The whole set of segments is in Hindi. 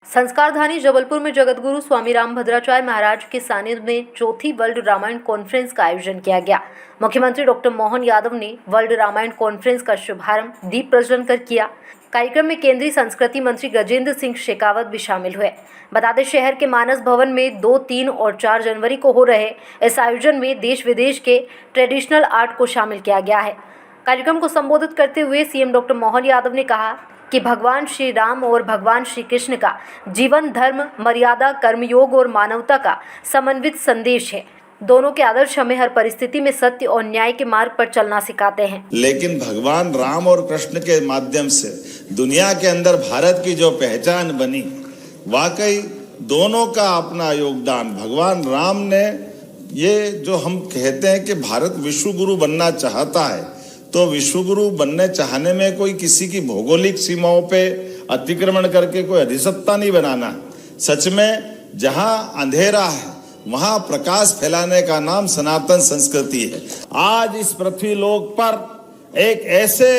संस्कारधानी जबलपुर में जगतगुरु स्वामी रामभद्राचार्य महाराज के सानिध्य में चौथी वर्ल्ड रामायण कॉन्फ्रेंस का आयोजन किया गया। मुख्यमंत्री डॉक्टर मोहन यादव ने वर्ल्ड रामायण कॉन्फ्रेंस का शुभारंभ दीप प्रज्वलन कर किया। कार्यक्रम में केंद्रीय संस्कृति मंत्री गजेंद्र सिंह शेखावत भी शामिल हुए। बता दें, शहर के मानस भवन में 2, 3 और 4 जनवरी को हो रहे इस आयोजन में देश विदेश के ट्रेडिशनल आर्ट को शामिल किया गया है। कार्यक्रम को संबोधित करते हुए सीएम डॉक्टर मोहन यादव ने कहा कि भगवान श्री राम और भगवान श्री कृष्ण का जीवन धर्म, मर्यादा, कर्मयोग और मानवता का समन्वित संदेश है। दोनों के आदर्श हमें हर परिस्थिति में सत्य और न्याय के मार्ग पर चलना सिखाते हैं। लेकिन भगवान राम और कृष्ण के माध्यम से दुनिया के अंदर भारत की जो पहचान बनी, वाकई दोनों का अपना योगदान। भगवान राम ने ये जो हम कहते हैं कि भारत विश्व गुरु बनना चाहता है, तो विश्वगुरु बनने चाहने में कोई किसी की भौगोलिक सीमाओं पे अतिक्रमण करके कोई अधिसत्ता नहीं बनाना। सच में जहां अंधेरा है वहां प्रकाश फैलाने का नाम सनातन संस्कृति है। आज इस पृथ्वी लोक पर एक ऐसे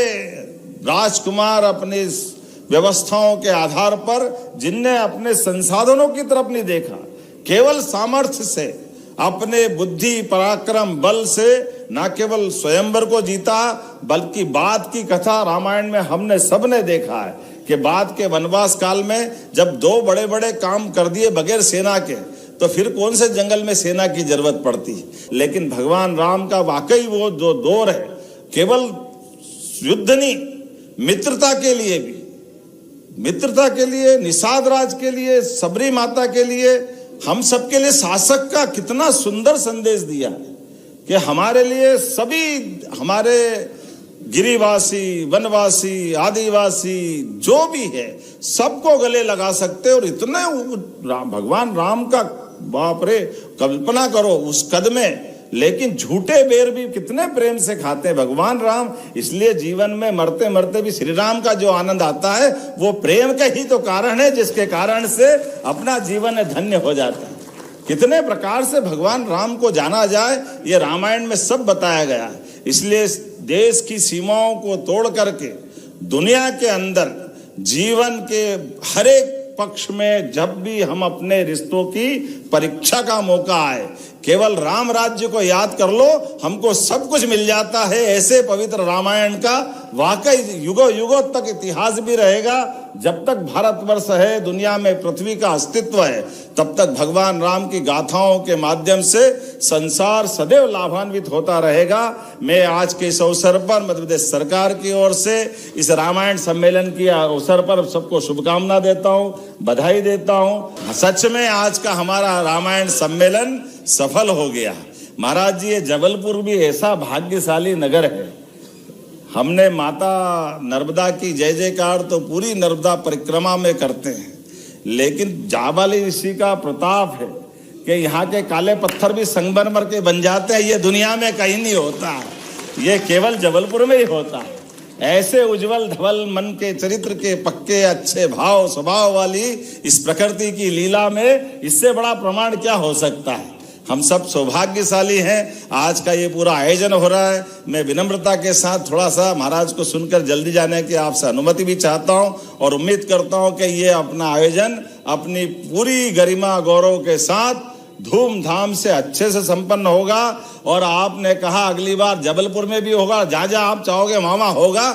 राजकुमार अपनी व्यवस्थाओं के आधार पर जिनने अपने संसाधनों की तरफ नहीं देखा, केवल सामर्थ्य से, अपने बुद्धि पराक्रम बल से न केवल स्वयंवर को जीता, बल्कि बाद की कथा रामायण में हमने सबने देखा है कि बाद के वनवास काल में जब 2 बड़े बड़े काम कर दिए बगैर सेना के, तो फिर कौन से जंगल में सेना की जरूरत पड़ती। लेकिन भगवान राम का वाकई वो जो दौर है, केवल युद्ध नहीं, मित्रता के लिए भी, मित्रता के लिए, निषाद राज के लिए, सबरी माता के लिए, हम सबके लिए शासक का कितना सुंदर संदेश दिया है कि हमारे लिए सभी, हमारे गिरिवासी, वनवासी, आदिवासी जो भी है, सबको गले लगा सकते। और इतने भगवान राम का, बाप रे, कल्पना करो उस कद में, लेकिन झूठे बेर भी कितने प्रेम से खाते हैं भगवान राम। इसलिए जीवन में मरते मरते भी श्री राम का जो आनंद आता है वो प्रेम का ही तो कारण है, जिसके कारण से अपना जीवन धन्य हो जाता है। कितने प्रकार से भगवान राम को जाना जाए, ये रामायण में सब बताया गया है। इसलिए देश की सीमाओं को तोड़ करके दुनिया के अंदर जीवन के हर एक पक्ष में जब भी हम अपने रिश्तों की परीक्षा का मौका आए, केवल राम राज्य को याद कर लो, हमको सब कुछ मिल जाता है। ऐसे पवित्र रामायण का वाकई युगों युगों तक इतिहास भी रहेगा। जब तक भारतवर्ष है, दुनिया में पृथ्वी का अस्तित्व है, तब तक भगवान राम की गाथाओं के माध्यम से संसार सदैव लाभान्वित होता रहेगा। मैं आज के इस अवसर पर मध्य प्रदेश सरकार की ओर से इस रामायण सम्मेलन के अवसर पर सबको शुभकामना देता हूँ, बधाई देता हूँ। सच में आज का हमारा रामायण सम्मेलन सफल हो गया। महाराज जी, ये जबलपुर भी ऐसा भाग्यशाली नगर है। हमने माता नर्मदा की जय जयकार तो पूरी नर्मदा परिक्रमा में करते हैं, लेकिन जाबाली ऋषि का प्रताप है कि यहाँ के काले पत्थर भी संगमरमर के बन जाते हैं। ये दुनिया में कहीं नहीं होता, ये केवल जबलपुर में ही होता है। ऐसे उज्जवल धवल मन के चरित्र के पक्के अच्छे भाव स्वभाव वाली इस प्रकृति की लीला में इससे बड़ा प्रमाण क्या हो सकता है। हम सब सौभाग्यशाली हैं। आज का ये पूरा आयोजन हो रहा है। मैं विनम्रता के साथ थोड़ा सा महाराज को सुनकर जल्दी जाने की आपसे अनुमति भी चाहता हूं, और उम्मीद करता हूं कि ये अपना आयोजन अपनी पूरी गरिमा गौरव के साथ धूमधाम से अच्छे से संपन्न होगा। और आपने कहा अगली बार जबलपुर में भी होगा, जहां जहां आप चाहोगे वहां होगा।